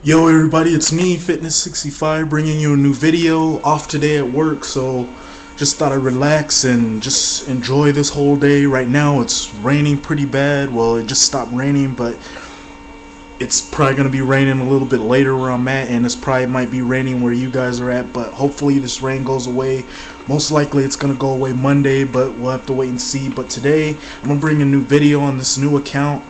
Yo everybody, it's me, Fitness65, bringing you a new video. Off today at work, so just thought I'd relax and just enjoy this whole day. Right now it's raining pretty bad. Well, it just stopped raining, but it's probably going to be raining a little bit later where I'm at, and it's probably might be raining where you guys are at, but hopefully this rain goes away. Most likely it's going to go away Monday, but we'll have to wait and see. But today I'm going to bring a new video on this new account.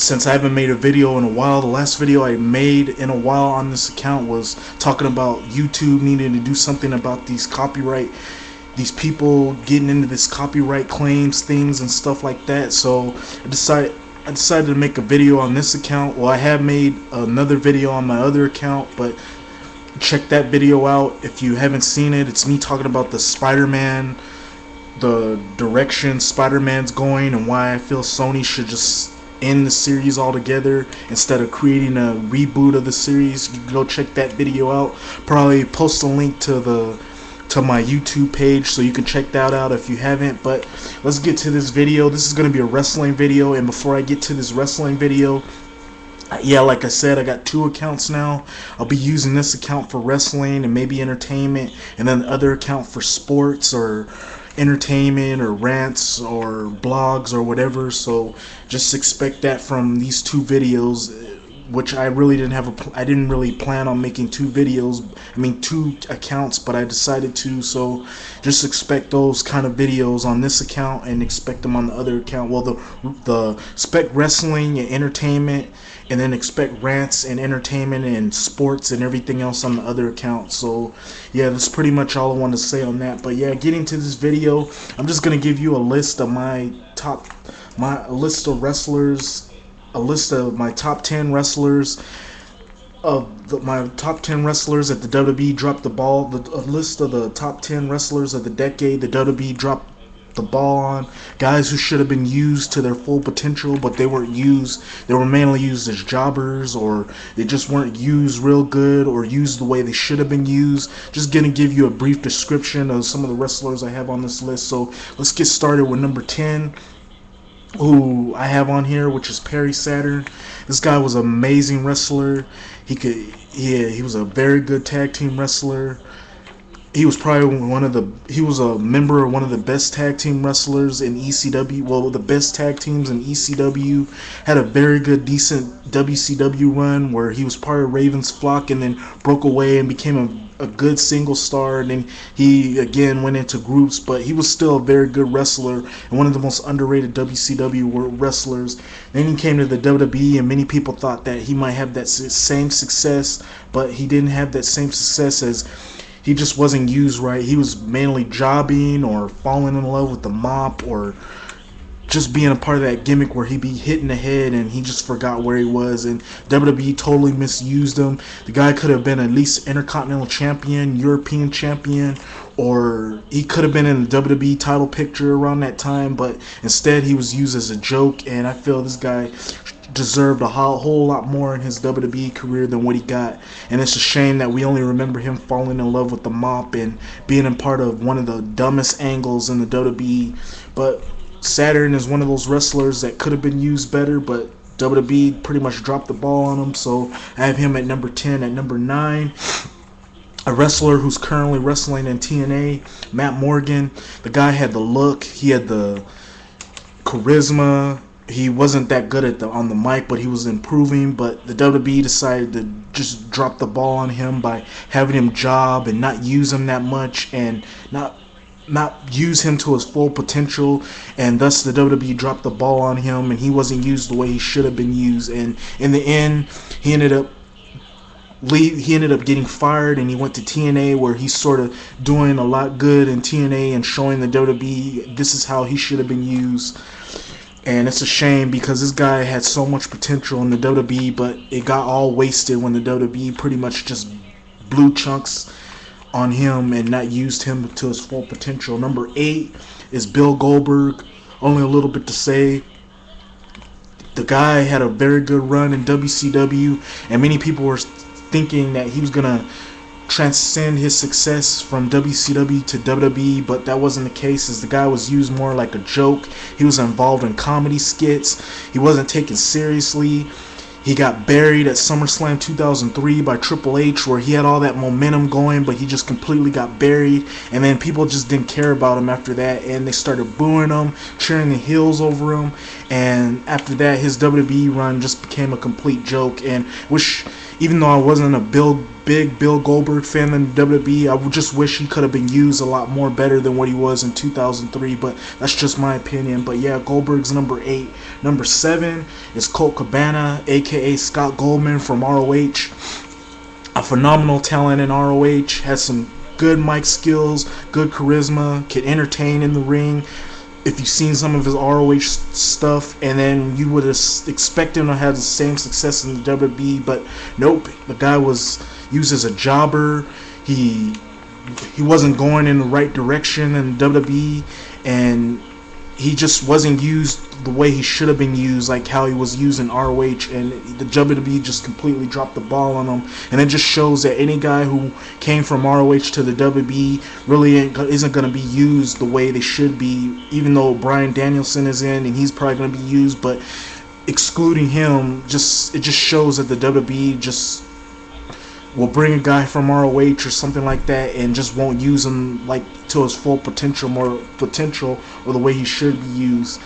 Since I haven't made a video in a while, the last video I made in a while on this account was talking about YouTube needing to do something about these people getting into this copyright claims things and stuff like that. So I decided to make a video on this account. Well, I have made another video on my other account, but check that video out if you haven't seen it. It's me talking about the Spider-Man, the direction Spider-Man's going, and why I feel Sony should just end the series altogether instead of creating a reboot of the series. You can go check that video out. Probably post a link to my YouTube page so you can check that out if you haven't. But let's get to this video. This is going to be a wrestling video, and before I get to this wrestling video, yeah, like I said, I got two accounts now. I'll be using this account for wrestling and maybe entertainment, and then the other account for sports or entertainment or rants or blogs or whatever. So just expect that from these two videos, which I really I didn't really plan on making two accounts, but I decided to. So just expect those kind of videos on this account and expect them on the other account. Well, the expect wrestling and entertainment, and then expect rants and entertainment and sports and everything else on the other account. So yeah, that's pretty much all I want to say on that. But yeah, getting to this video, I'm just gonna give you a list of my top wrestlers, a list of my top 10 wrestlers, my top 10 wrestlers at the WWE dropped the ball, a list of the top 10 wrestlers of the decade the WWE dropped the ball on, guys who should have been used to their full potential, but they weren't used. They were mainly used as jobbers, or they just weren't used real good, or used the way they should have been used. Just gonna give you a brief description of some of the wrestlers I have on this list. So let's get started with number 10, who I have on here, which is Perry Saturn. This guy was an amazing wrestler. He was a very good tag team wrestler. He was probably he was a member of one of the best tag team wrestlers in ECW. Well, the best tag teams in ECW. Had a very good, decent WCW run where he was part of Raven's flock and then broke away and became a good single star. And then he again went into groups, but he was still a very good wrestler and one of the most underrated WCW wrestlers. Then he came to the WWE, and many people thought that he might have that same success, but he didn't have that same success, as he just wasn't used right. He was mainly jobbing or falling in love with the mop, or just being a part of that gimmick where he'd be hitting the head and he just forgot where he was, and WWE totally misused him. The guy could have been at least Intercontinental Champion, European Champion, or he could have been in the WWE title picture around that time, but instead he was used as a joke, and I feel this guy deserved a whole lot more in his WWE career than what he got. And it's a shame that we only remember him falling in love with the mop and being a part of one of the dumbest angles in the WWE. But Saturn is one of those wrestlers that could have been used better, but WWE pretty much dropped the ball on him. So I have him at number 10. At number 9, a wrestler who's currently wrestling in TNA, Matt Morgan. The guy had the look, he had the charisma. He wasn't that good on the mic, but he was improving. But the WWE decided to just drop the ball on him by having him job and not use him that much, and not use him to his full potential, and thus the WWE dropped the ball on him, and he wasn't used the way he should have been used. And in the end, he ended up getting fired, and he went to TNA, where he's sort of doing a lot good in TNA and showing the WWE this is how he should have been used. And it's a shame, because this guy had so much potential in the WWE, but it got all wasted when the WWE pretty much just blew chunks on him and not used him to his full potential. Number 8 is Bill Goldberg. Only a little bit to say. The guy had a very good run in WCW, and many people were thinking that he was gonna transcend his success from WCW to WWE, but that wasn't the case, as the guy was used more like a joke. He was involved in comedy skits. He wasn't taken seriously. He got buried at SummerSlam 2003 by Triple H, where he had all that momentum going, but he just completely got buried. And then people just didn't care about him after that, and they started booing him, cheering the heels over him. And after that, his WWE run just became a complete joke. And which, even though I wasn't a big Bill Goldberg fan in WWE, I would just wish he could have been used a lot more better than what he was in 2003. But that's just my opinion. But yeah, Goldberg's number 8. Number 7 is Colt Cabana, aka Scott Goldman from ROH. A phenomenal talent in ROH, has some good mic skills, good charisma, can entertain in the ring. If you've seen some of his ROH stuff, and then you would expect him to have the same success in the WWE, but nope, the guy was used as a jobber. He wasn't going in the right direction in WWE, and he just wasn't used the way he should have been used, like how he was used in ROH, and the WWE just completely dropped the ball on him. And it just shows that any guy who came from ROH to the WWE really isn't going to be used the way they should be, even though Bryan Danielson is in and he's probably going to be used, but excluding him, it just shows that the WWE just will bring a guy from ROH or something like that and just won't use him like to his full potential or the way he should be used.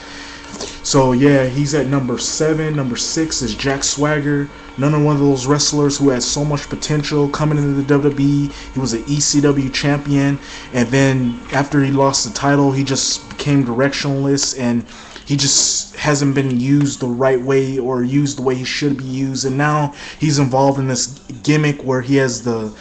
So yeah, he's at number 7. Number 6 is Jack Swagger. Another one of those wrestlers who had so much potential coming into the WWE. He was an ECW champion, and then after he lost the title, he just became directionless, and he just hasn't been used the right way or used the way he should be used. And now he's involved in this gimmick where he has the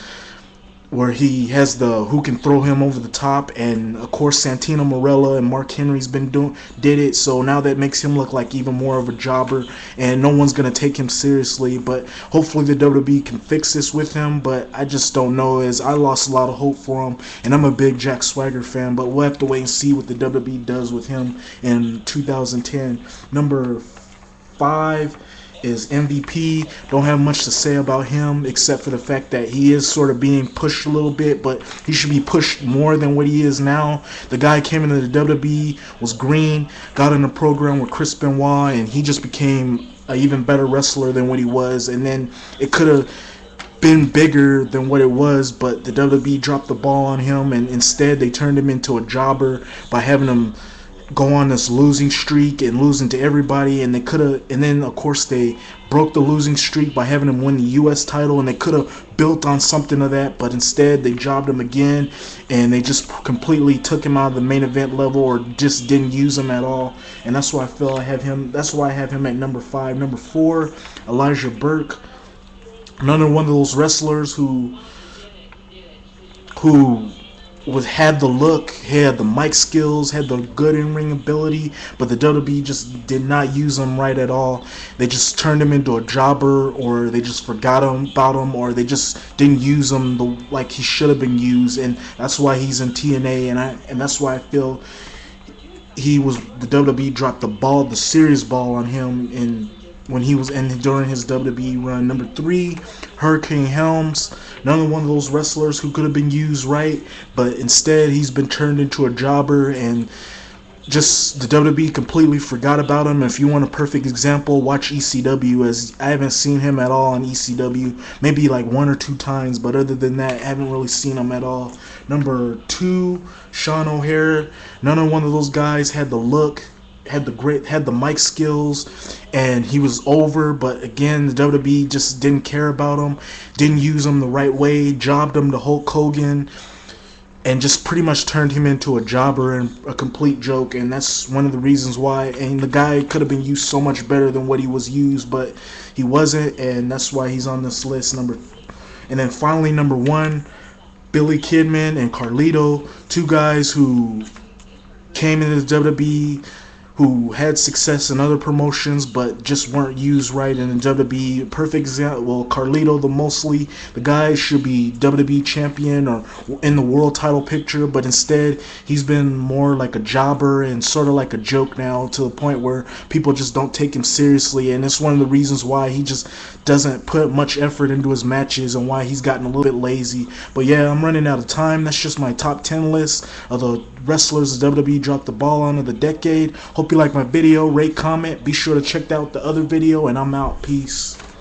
who can throw him over the top, and of course Santino Marella and Mark Henry's did it, so now that makes him look like even more of a jobber, and no one's gonna take him seriously. But hopefully the WWE can fix this with him, but I just don't know, as I lost a lot of hope for him, and I'm a big Jack Swagger fan, but we'll have to wait and see what the WWE does with him in 2010. Number 5 is MVP. Don't have much to say about him except for the fact that he is sort of being pushed a little bit, but he should be pushed more than what he is now. The guy came into the WWE, was green, got in a program with Chris Benoit, and he just became an even better wrestler than what he was. And then it could have been bigger than what it was, but the WWE dropped the ball on him, and instead they turned him into a jobber by having him go on this losing streak and losing to everybody. And then of course they broke the losing streak by having him win the US title, and they could have built on something of that, but instead they jobbed him again, and they just completely took him out of the main event level or just didn't use him at all. And that's why I have him at number 5. Number 4, Elijah Burke. Another one of those wrestlers who had the look, had the mic skills, had the good in-ring ability, but the WWE just did not use him right at all. They just turned him into a jobber, or they just forgot about him, or they just didn't use him like he should have been used, and that's why he's in TNA, and that's why I feel the WWE dropped the serious ball on him during his WWE run. Number 3, Hurricane Helms. Another one of those wrestlers who could have been used right, but instead he's been turned into a jobber, and just the WWE completely forgot about him. If you want a perfect example, watch ECW, as I haven't seen him at all in ECW, maybe like 1 or 2 times, but other than that, I haven't really seen him at all. Number 2, Sean O'Hara. Another one of those guys had the look, had the mic skills, and he was over, but again the WWE just didn't care about him, didn't use him the right way, jobbed him to Hulk Hogan, and just pretty much turned him into a jobber and a complete joke. And that's one of the reasons why, and the guy could have been used so much better than what he was used, but he wasn't, and that's why he's on this list. And then finally, number 1, Billy Kidman and Carlito, 2 guys who came into the WWE, who had success in other promotions but just weren't used right in the WWE. Perfect example, well, Carlito, the guy should be WWE champion or in the world title picture, but instead he's been more like a jobber and sort of like a joke now, to the point where people just don't take him seriously, and it's one of the reasons why he just doesn't put much effort into his matches and why he's gotten a little bit lazy. But yeah, I'm running out of time. That's just my top 10 list of the wrestlers the WWE dropped the ball on of the decade. Hope you like my video. Rate, comment. Be sure to check out the other video, and I'm out. Peace.